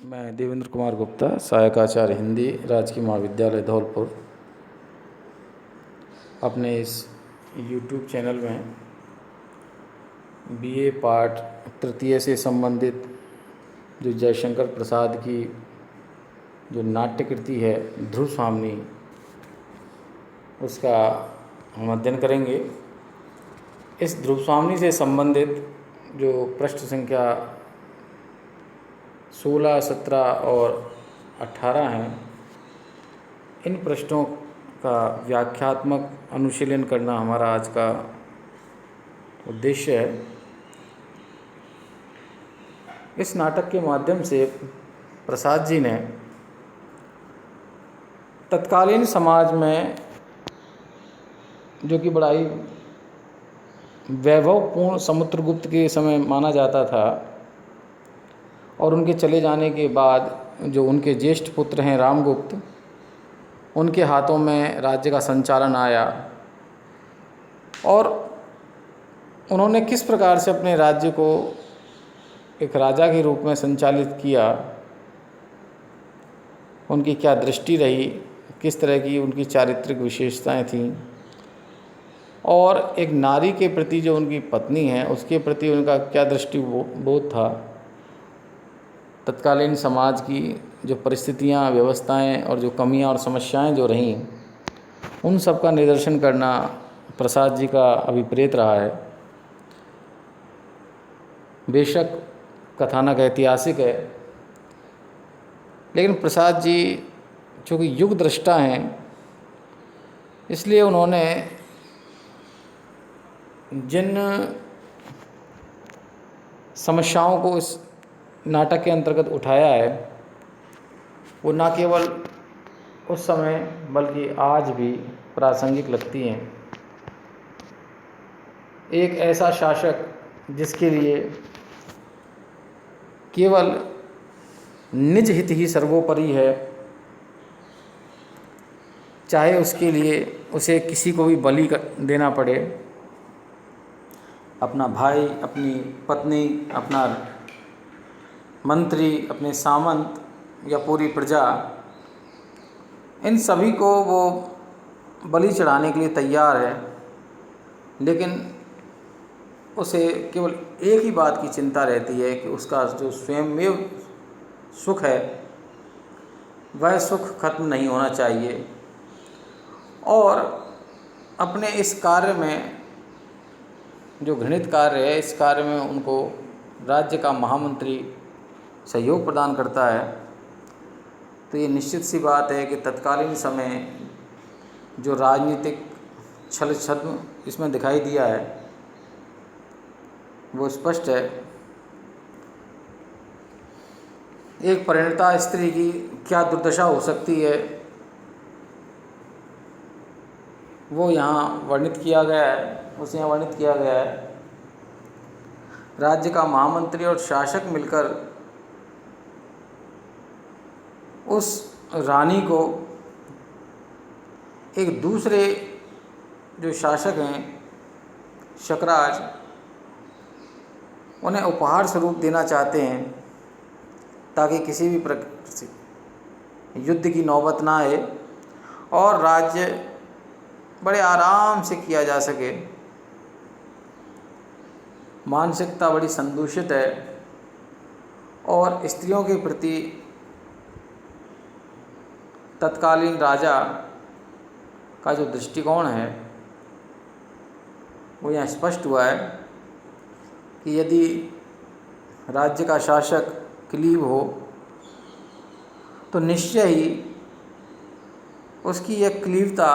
मैं देवेंद्र कुमार गुप्ता, सहायक आचार्य हिंदी, राजकीय महाविद्यालय धौलपुर, अपने इस YouTube चैनल में BA पाठ तृतीय से संबंधित जो जयशंकर प्रसाद की जो नाट्य कृति है ध्रुव स्वामिनी, उसका हम अध्ययन करेंगे। इस ध्रुव स्वामिनी से संबंधित जो पृष्ठ संख्या 16, 17 और 18 हैं, इन पृष्ठों का व्याख्यात्मक अनुशीलन करना हमारा आज का उद्देश्य है। इस नाटक के माध्यम से प्रसाद जी ने तत्कालीन समाज में, जो कि बड़ा ही वैभवपूर्ण समुद्रगुप्त के समय माना जाता था, और उनके चले जाने के बाद जो उनके ज्येष्ठ पुत्र हैं रामगुप्त, उनके हाथों में राज्य का संचालन आया और उन्होंने किस प्रकार से अपने राज्य को एक राजा के रूप में संचालित किया, उनकी क्या दृष्टि रही, किस तरह की उनकी चारित्रिक विशेषताएं थीं, और एक नारी के प्रति जो उनकी पत्नी है उसके प्रति उनका क्या दृष्टिबोध था। तत्कालीन समाज की जो परिस्थितियां, व्यवस्थाएं और जो कमियां और समस्याएं जो रहीं, उन सब का निदर्शन करना प्रसाद जी का अभिप्रेत रहा है। बेशक कथानक ऐतिहासिक है, लेकिन प्रसाद जी चूँकि युग दृष्टा हैं, इसलिए उन्होंने जिन समस्याओं को इस नाटक के अंतर्गत उठाया है, वो न केवल उस समय बल्कि आज भी प्रासंगिक लगती हैं। एक ऐसा शासक जिसके लिए केवल निज हित ही सर्वोपरि है, चाहे उसके लिए उसे किसी को भी बलि देना पड़े, अपना भाई, अपनी पत्नी, अपना मंत्री, अपने सामंत या पूरी प्रजा, इन सभी को वो बलि चढ़ाने के लिए तैयार है। लेकिन उसे केवल एक ही बात की चिंता रहती है कि उसका जो स्वयंमेव सुख है वह सुख खत्म नहीं होना चाहिए, और अपने इस कार्य में, जो घृणित कार्य है, इस कार्य में उनको राज्य का महामंत्री सहयोग प्रदान करता है। तो ये निश्चित सी बात है कि तत्कालीन समय जो राजनीतिक छल छद्म इसमें दिखाई दिया है वो स्पष्ट है। एक परिणता स्त्री की क्या दुर्दशा हो सकती है वो यहाँ वर्णित किया गया है, उसे यहाँ वर्णित किया गया है। राज्य का महामंत्री और शासक मिलकर उस रानी को एक दूसरे जो शासक हैं शकराज, उन्हें उपहार स्वरूप देना चाहते हैं ताकि किसी भी प्रकार से युद्ध की नौबत ना आए और राज्य बड़े आराम से किया जा सके। मानसिकता बड़ी संदूषित है और स्त्रियों के प्रति तत्कालीन राजा का जो दृष्टिकोण है वो यहाँ स्पष्ट हुआ है कि यदि राज्य का शासक क्लीब हो तो निश्चय ही उसकी यह क्लीवता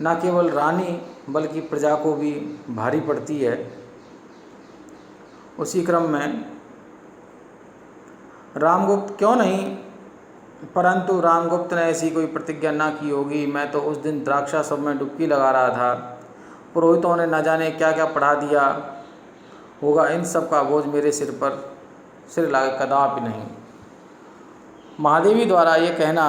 न केवल रानी बल्कि प्रजा को भी भारी पड़ती है। उसी क्रम में रामगुप्त क्यों नहीं, परंतु रामगुप्त ने ऐसी कोई प्रतिज्ञा ना की होगी। मैं तो उस दिन द्राक्षा सब में डुबकी लगा रहा था, पुरोहितों ने न जाने क्या क्या पढ़ा दिया होगा, इन सब का बोझ मेरे सिर पर सिर लागे कदापि नहीं। महादेवी द्वारा ये कहना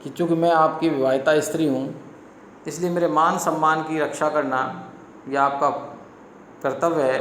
कि चूँकि मैं आपकी विवाहिता स्त्री हूँ, इसलिए मेरे मान सम्मान की रक्षा करना यह आपका कर्तव्य है,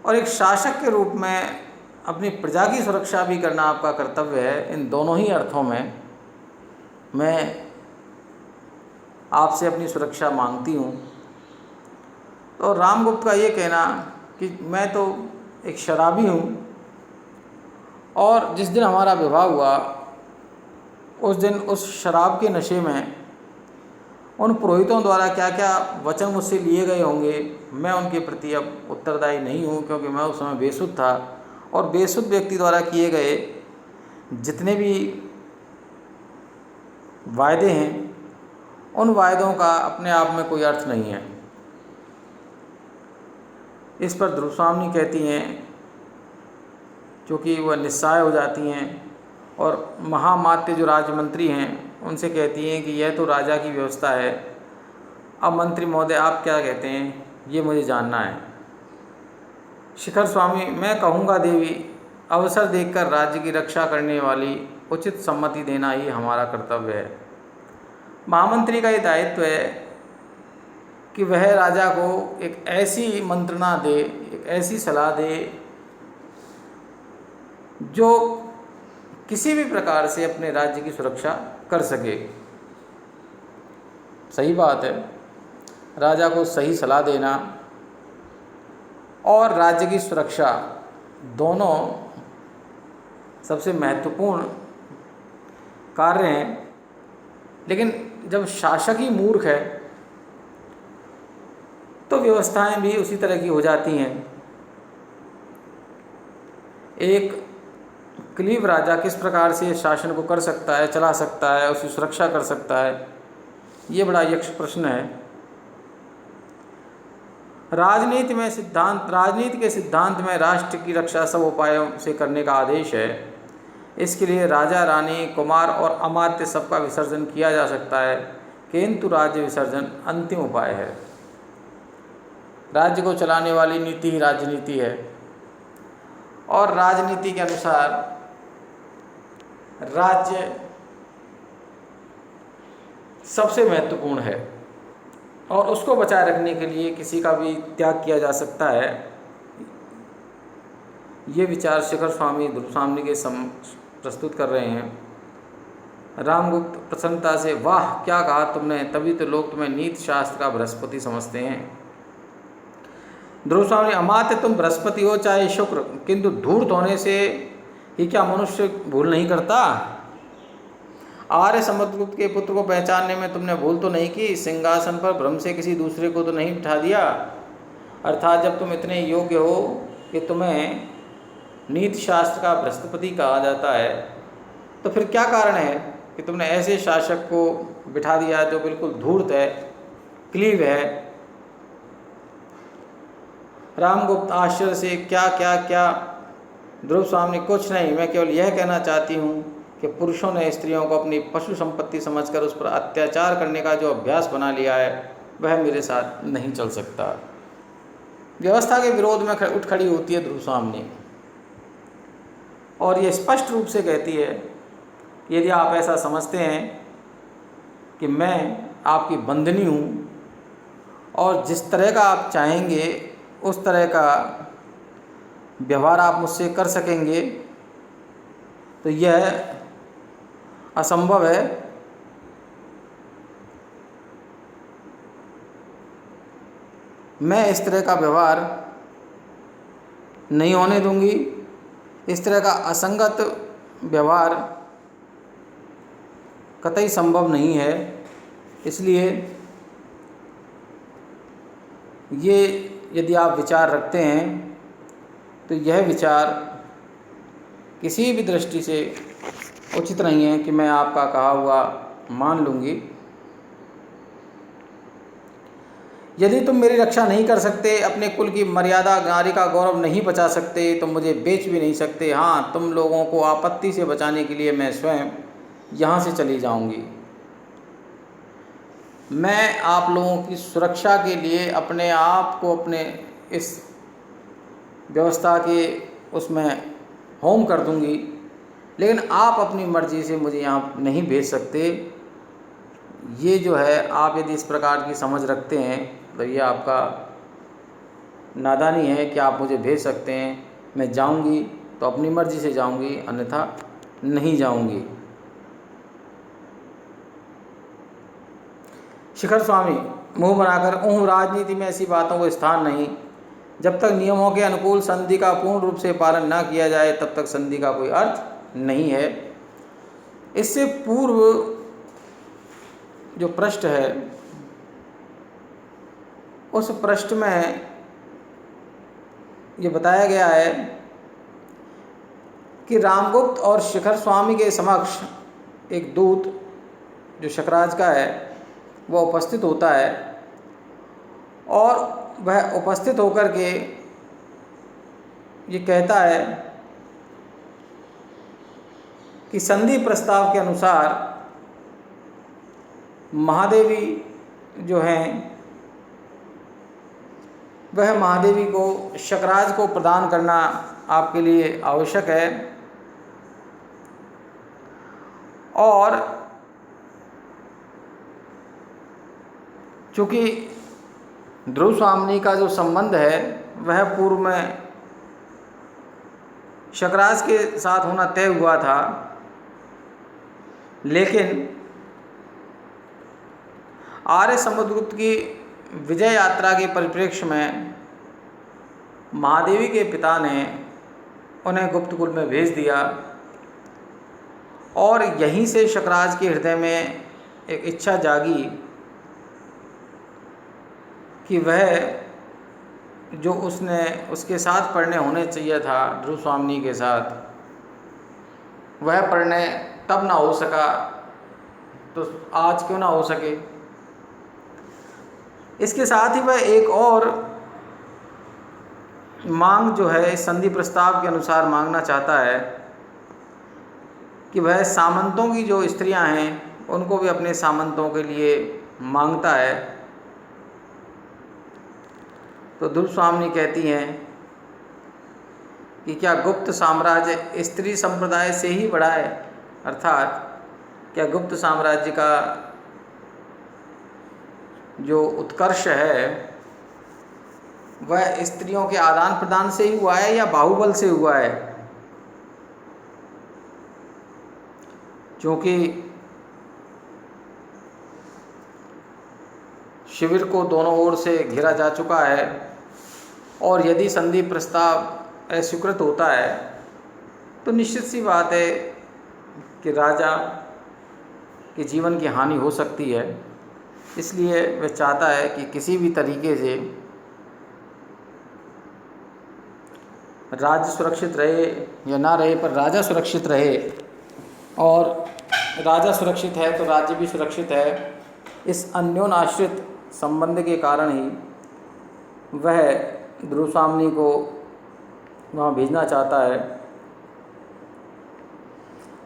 और एक शासक के रूप में अपनी प्रजा की सुरक्षा भी करना आपका कर्तव्य है। इन दोनों ही अर्थों में मैं आपसे अपनी सुरक्षा मांगती हूँ। तो रामगुप्त का ये कहना कि मैं तो एक शराबी हूँ और जिस दिन हमारा विवाह हुआ उस दिन उस शराब के नशे में उन पुरोहितों द्वारा क्या क्या वचन मुझसे लिए गए होंगे, मैं उनके प्रति अब उत्तरदायी नहीं हूँ, क्योंकि मैं उस समय बेसुध था। और बेसुध व्यक्ति द्वारा किए गए जितने भी वायदे हैं उन वायदों का अपने आप में कोई अर्थ नहीं है। इस पर ध्रुवस्वामिनी कहती हैं, क्योंकि वह निस्सहाय हो जाती हैं और महामात्य जो राजमंत्री हैं उनसे कहती हैं कि यह तो राजा की व्यवस्था है, अब मंत्री महोदय आप क्या कहते हैं ये मुझे जानना है। शिखर स्वामी, मैं कहूँगा देवी, अवसर देखकर राज्य की रक्षा करने वाली उचित सम्मति देना ही हमारा कर्तव्य है। महामंत्री का ये दायित्व है कि वह राजा को एक ऐसी मंत्रणा दे, एक ऐसी सलाह दे जो किसी भी प्रकार से अपने राज्य की सुरक्षा कर सके। सही बात है, राजा को सही सलाह देना और राज्य की सुरक्षा दोनों सबसे महत्वपूर्ण कार्य हैं। लेकिन जब शासक ही मूर्ख है तो व्यवस्थाएं भी उसी तरह की हो जाती हैं। एक क्लीव राजा किस प्रकार से शासन को कर सकता है, चला सकता है, उसकी सुरक्षा कर सकता है, ये बड़ा यक्ष प्रश्न है। राजनीति के सिद्धांत में राष्ट्र की रक्षा सब उपायों से करने का आदेश है। इसके लिए राजा, रानी, कुमार और अमात्य सबका विसर्जन किया जा सकता है, किंतु राज्य विसर्जन अंतिम उपाय है। राज्य को चलाने वाली नीति ही राजनीति है और राजनीति के अनुसार राज्य सबसे महत्वपूर्ण है और उसको बचाए रखने के लिए किसी का भी त्याग किया जा सकता है। ये विचार शिखर स्वामी ध्रुवस्वामिनी के प्रस्तुत कर रहे हैं। रामगुप्त प्रसन्नता से, वाह क्या कहा तुमने, तभी तो लोग तुम्हें नीति शास्त्र का बृहस्पति समझते हैं। ध्रुवस्वामिनी, अमात्य तुम बृहस्पति हो चाहे शुक्र, किंतु धूर्त होने से ही क्या मनुष्य भूल नहीं करता? आर्य समुद्रगुप्त के पुत्र को पहचानने में तुमने भूल तो नहीं की? सिंहासन पर भ्रम से किसी दूसरे को तो नहीं बिठा दिया? अर्थात जब तुम इतने योग्य हो कि तुम्हें नीति शास्त्र का बृहस्पति कहा जाता है, तो फिर क्या कारण है कि तुमने ऐसे शासक को बिठा दिया जो बिल्कुल धूर्त है, क्लीव है? रामगुप्त आश्चर्य से, क्या क्या क्या? ध्रुवस्वामिनी, कुछ नहीं, मैं केवल यह कहना चाहती हूँ कि पुरुषों ने स्त्रियों को अपनी पशु संपत्ति समझकर उस पर अत्याचार करने का जो अभ्यास बना लिया है वह मेरे साथ नहीं चल सकता। व्यवस्था के विरोध में उठ खड़ी होती है ध्रुवस्वामिनी और ये स्पष्ट रूप से कहती है, यदि आप ऐसा समझते हैं कि मैं आपकी बंधनी हूँ और जिस तरह का आप चाहेंगे उस तरह का व्यवहार आप मुझसे कर सकेंगे, तो यह असंभव है। मैं इस तरह का व्यवहार नहीं होने दूंगी। इस तरह का असंगत व्यवहार कतई संभव नहीं है। इसलिए ये यदि आप विचार रखते हैं तो यह विचार किसी भी दृष्टि से उचित नहीं है कि मैं आपका कहा हुआ मान लूँगी। यदि तुम मेरी रक्षा नहीं कर सकते, अपने कुल की मर्यादा, नारी का गौरव नहीं बचा सकते, तो मुझे बेच भी नहीं सकते। हाँ, तुम लोगों को आपत्ति से बचाने के लिए मैं स्वयं यहाँ से चली जाऊँगी। मैं आप लोगों की सुरक्षा के लिए अपने आप को अपने इस व्यवस्था के उसमें होम कर दूंगी, लेकिन आप अपनी मर्ज़ी से मुझे यहाँ नहीं भेज सकते। ये जो है, आप यदि इस प्रकार की समझ रखते हैं तो ये आपका नादानी है कि आप मुझे भेज सकते हैं, मैं जाऊंगी तो अपनी मर्ज़ी से जाऊंगी, अन्यथा नहीं जाऊंगी। शिखर स्वामी मुंह बनाकर, राजनीति में ऐसी बातों को स्थान नहीं। जब तक नियमों के अनुकूल संधि का पूर्ण रूप से पालन न किया जाए तब तक संधि का कोई अर्थ नहीं है। इससे पूर्व जो पृष्ठ है उस पृष्ठ में ये बताया गया है कि रामगुप्त और शिखर स्वामी के समक्ष एक दूत जो शकराज का है वह उपस्थित होता है और वह उपस्थित होकर के ये कहता है कि संधि प्रस्ताव के अनुसार महादेवी जो हैं वह महादेवी को शकराज को प्रदान करना आपके लिए आवश्यक है। और चूँकि ध्रुव स्वामी का जो संबंध है वह पूर्व में शकराज के साथ होना तय हुआ था, लेकिन आर्य समुद्रगुप्त की विजय यात्रा के परिप्रेक्ष्य में महादेवी के पिता ने उन्हें गुप्तकुल में भेज दिया और यहीं से शकराज के हृदय में एक इच्छा जागी कि वह जो उसके साथ पढ़ने होने चाहिए था ध्रुव स्वामी के साथ, वह पढ़ने तब ना हो सका तो आज क्यों ना हो सके। इसके साथ ही वह एक और मांग जो है इस संधि प्रस्ताव के अनुसार मांगना चाहता है कि वह सामंतों की जो स्त्रियां हैं उनको भी अपने सामंतों के लिए मांगता है। तो ध्रुव स्वामी कहती हैं कि क्या गुप्त साम्राज्य स्त्री संप्रदाय से ही बड़ा है, अर्थात क्या गुप्त साम्राज्य का जो उत्कर्ष है वह स्त्रियों के आदान प्रदान से ही हुआ है या बाहुबल से हुआ है। क्योंकि शिविर को दोनों ओर से घेरा जा चुका है और यदि संधि प्रस्ताव अस्वीकृत होता है तो निश्चित सी बात है कि राजा के जीवन की हानि हो सकती है। इसलिए वह चाहता है कि किसी भी तरीके से राज्य सुरक्षित रहे या ना रहे, पर राजा सुरक्षित रहे, और राजा सुरक्षित है तो राज्य भी सुरक्षित है। इस अन्योन्याश्रित संबंध के कारण ही वह ध्रुव स्वामी को वहाँ भेजना चाहता है।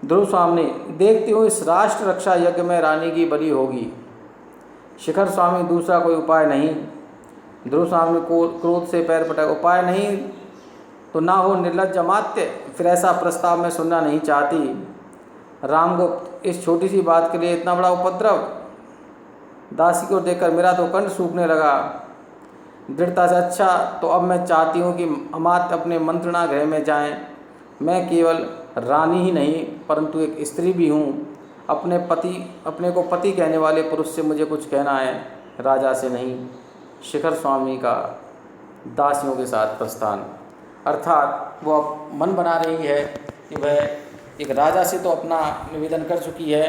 ध्रुव स्वामी देखती हूँ इस राष्ट्र रक्षा यज्ञ में रानी की बलि होगी। शिखर स्वामी दूसरा कोई उपाय नहीं। ध्रुव स्वामी को क्रोध से पैर पटक, उपाय नहीं तो ना हो निर्लज्ज अमात्य, फिर ऐसा प्रस्ताव मैं सुनना नहीं चाहती। रामगुप्त इस छोटी सी बात के लिए इतना बड़ा उपद्रव। दासी को देखकर मेरा तो कंठ सूखने लगा। दृढ़ता से अच्छा तो अब मैं चाहती हूँ कि अमात्य अपने मंत्रणा गृह में जाएं। मैं केवल रानी ही नहीं परंतु एक स्त्री भी हूँ। अपने को पति कहने वाले पुरुष से मुझे कुछ कहना है, राजा से नहीं। शिखर स्वामी का दासियों के साथ प्रस्थान, अर्थात वो अब मन बना रही है कि वह एक राजा से तो अपना निवेदन कर चुकी है,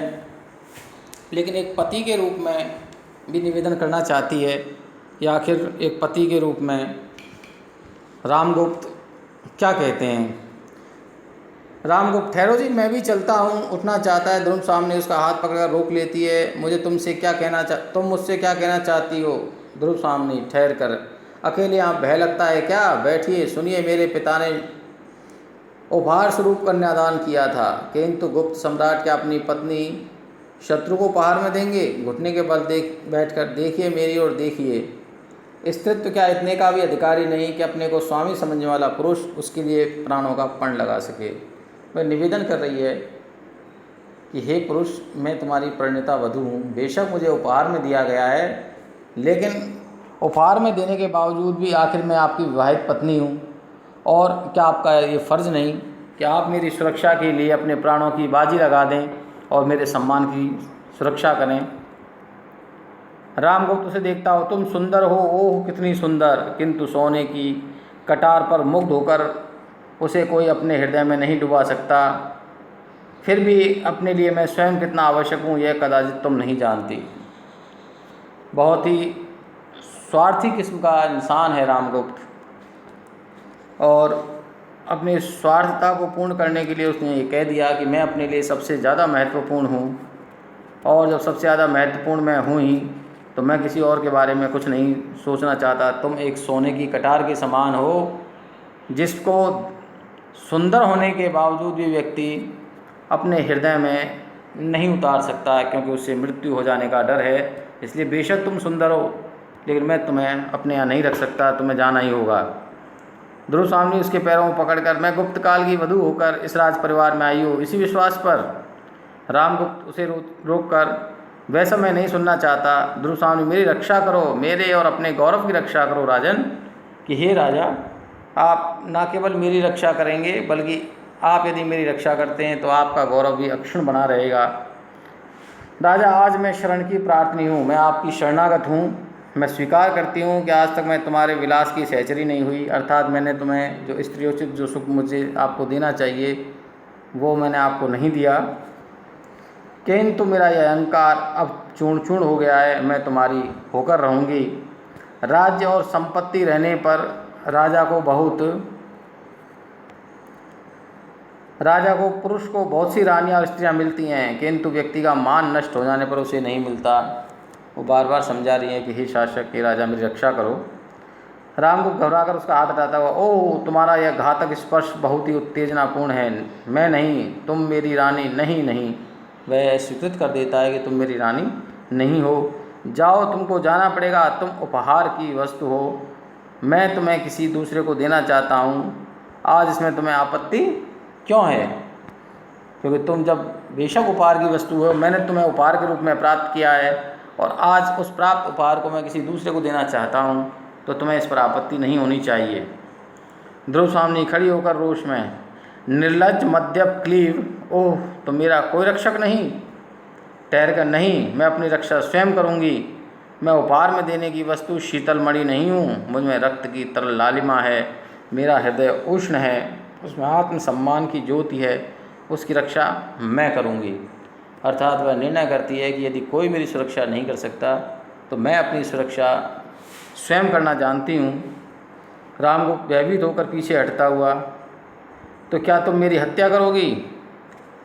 लेकिन एक पति के रूप में भी निवेदन करना चाहती है कि आखिर एक पति के रूप में रामगुप्त क्या कहते हैं। रामगुप्त, ठहरो जी, मैं भी चलता हूँ, उठना चाहता है। ध्रुव स्वामी उसका हाथ पकड़कर रोक लेती है। तुम मुझसे क्या कहना चाहती हो? ध्रुव स्वामी, ठहर कर, अकेले यहाँ भय लगता है क्या? बैठिए, सुनिए। मेरे पिता ने उपहार स्वरूप कन्यादान किया था, किंतु गुप्त सम्राट क्या अपनी पत्नी शत्रु को उपहार में देंगे? घुटने के बल बैठकर देखिए, मेरी ओर देखिए। स्त्रीत्व क्या इतने का भी अधिकारी नहीं कि अपने को स्वामी समझने वाला पुरुष उसके लिए प्राणों का पण लगा सके। वह निवेदन कर रही है कि हे पुरुष, मैं तुम्हारी परिणीता वधू हूँ। बेशक मुझे उपहार में दिया गया है, लेकिन उपहार में देने के बावजूद भी आखिर मैं आपकी विवाहित पत्नी हूँ, और क्या आपका ये फ़र्ज़ नहीं कि आप मेरी सुरक्षा के लिए अपने प्राणों की बाजी लगा दें और मेरे सम्मान की सुरक्षा करें। रामगुप्त उसे देखता हो, तुम सुंदर हो, ओह कितनी सुंदर, किंतु सोने की कटार पर मुग्ध होकर उसे कोई अपने हृदय में नहीं डुबा सकता। फिर भी अपने लिए मैं स्वयं कितना आवश्यक हूँ यह कदाचित तुम नहीं जानती। बहुत ही स्वार्थी किस्म का इंसान है रामगुप्त, और अपने स्वार्थता को पूर्ण करने के लिए उसने ये कह दिया कि मैं अपने लिए सबसे ज़्यादा महत्वपूर्ण हूँ, और जब सबसे ज़्यादा महत्वपूर्ण मैं हूँ ही तो मैं किसी और के बारे में कुछ नहीं सोचना चाहता। तुम एक सोने की कटार के समान हो, जिसको सुंदर होने के बावजूद भी व्यक्ति अपने हृदय में नहीं उतार सकता, क्योंकि उससे मृत्यु हो जाने का डर है। इसलिए बेशक तुम सुंदर हो, लेकिन मैं तुम्हें अपने यहाँ नहीं रख सकता, तुम्हें जाना ही होगा। ध्रुवस्वामिनी उसके पैरों में पकड़कर, मैं गुप्त काल की वधू होकर इस राज परिवार में आई हूँ, इसी विश्वास पर। रामगुप्त उसे रोक कर, वैसा मैं नहीं सुनना चाहता। ध्रुवस्वामिनी, मेरी रक्षा करो, मेरे और अपने गौरव की रक्षा करो राजन। कि हे राजा, आप न केवल मेरी रक्षा करेंगे, बल्कि आप यदि मेरी रक्षा करते हैं तो आपका गौरव भी अक्षुण्ण बना रहेगा। राजा, आज मैं शरण की प्रार्थनी हूँ, मैं आपकी शरणागत हूँ। मैं स्वीकार करती हूँ कि आज तक मैं तुम्हारे विलास की सहचरी नहीं हुई, अर्थात मैंने तुम्हें जो स्त्रियोचित जो सुख मुझे आपको देना चाहिए वो मैंने आपको नहीं दिया, किंतु मेरा यह अहंकार अब चूर्ण चूर्ण हो गया है, मैं तुम्हारी होकर रहूँगी। राज्य और संपत्ति रहने पर राजा को पुरुष को बहुत सी रानियाँ और स्त्रियाँ मिलती हैं, किंतु व्यक्ति का मान नष्ट हो जाने पर उसे नहीं मिलता। वो बार बार समझा रही है कि हे शासक, हे राजा, मेरी रक्षा करो। राम को घबराकर उसका हाथ हटाता हुआ, ओह तुम्हारा यह घातक स्पर्श बहुत ही उत्तेजनापूर्ण है। मैं नहीं, तुम मेरी रानी नहीं। नहीं, वह स्वीकृत कर देता है कि तुम मेरी रानी नहीं हो। जाओ, तुमको जाना पड़ेगा, तुम उपहार की वस्तु हो, मैं तुम्हें किसी दूसरे को देना चाहता हूँ। आज इसमें तुम्हें आपत्ति क्यों है? क्योंकि तुम जब बेशक उपहार की वस्तु हो, मैंने तुम्हें उपहार के रूप में प्राप्त किया है, और आज उस प्राप्त उपहार को मैं किसी दूसरे को देना चाहता हूँ, तो तुम्हें इस पर आपत्ति नहीं होनी चाहिए। ध्रुवस्वामिनी खड़ी होकर रोष में, निर्लज्ज मद्यप क्लीव, ओह तो मेरा कोई रक्षक नहीं? ठहर कर, नहीं, मैं अपनी रक्षा स्वयं करूँगी। मैं उपहार में देने की वस्तु शीतल मणि नहीं हूँ, मुझ में रक्त की तरल लालिमा है, मेरा हृदय उष्ण है, उसमें आत्मसम्मान की ज्योति है, उसकी रक्षा मैं करूँगी। अर्थात वह निर्णय करती है कि यदि कोई मेरी सुरक्षा नहीं कर सकता तो मैं अपनी सुरक्षा स्वयं करना जानती हूँ। राम को भयभीत होकर पीछे हटता हुआ, तो क्या तुम मेरी हत्या करोगी?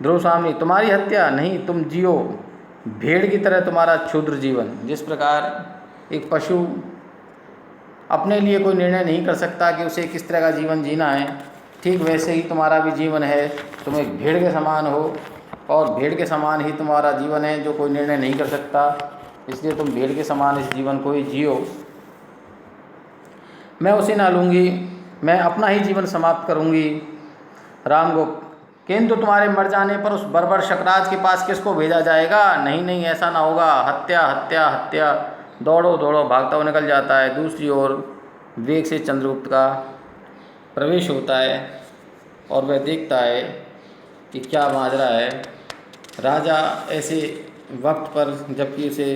ध्रुवस्वामिनी, तुम्हारी हत्या नहीं, तुम जियो भेड़ की तरह तुम्हारा क्षुद्र जीवन। जिस प्रकार एक पशु अपने लिए कोई निर्णय नहीं कर सकता कि उसे किस तरह का जीवन जीना है, ठीक वैसे ही तुम्हारा भी जीवन है। तुम एक भेड़ के समान हो, और भेड़ के समान ही तुम्हारा जीवन है जो कोई निर्णय नहीं कर सकता, इसलिए तुम भेड़ के समान इस जीवन को ही जियो। मैं उसे ना लूँगी, मैं अपना ही जीवन समाप्त करूँगी। रामगुप्त, किंतु तुम्हारे मर जाने पर उस बर्बर शकराज के पास किसको भेजा जाएगा? नहीं नहीं, ऐसा ना होगा, हत्या हत्या हत्या। दौड़ो दौड़ो भागता हुआ निकल जाता है। दूसरी ओर वेग से चंद्रगुप्त का प्रवेश होता है, और वह देखता है कि क्या माजरा है। राजा ऐसे वक्त पर, जबकि उसे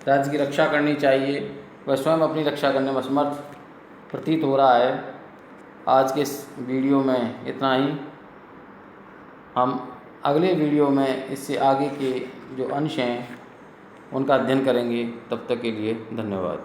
राज्य की रक्षा करनी चाहिए, वह स्वयं अपनी रक्षा करने में असमर्थ प्रतीत हो रहा है। आज के इस वीडियो में इतना ही। हम अगले वीडियो में इससे आगे के जो अंश हैं उनका अध्ययन करेंगे। तब तक के लिए धन्यवाद।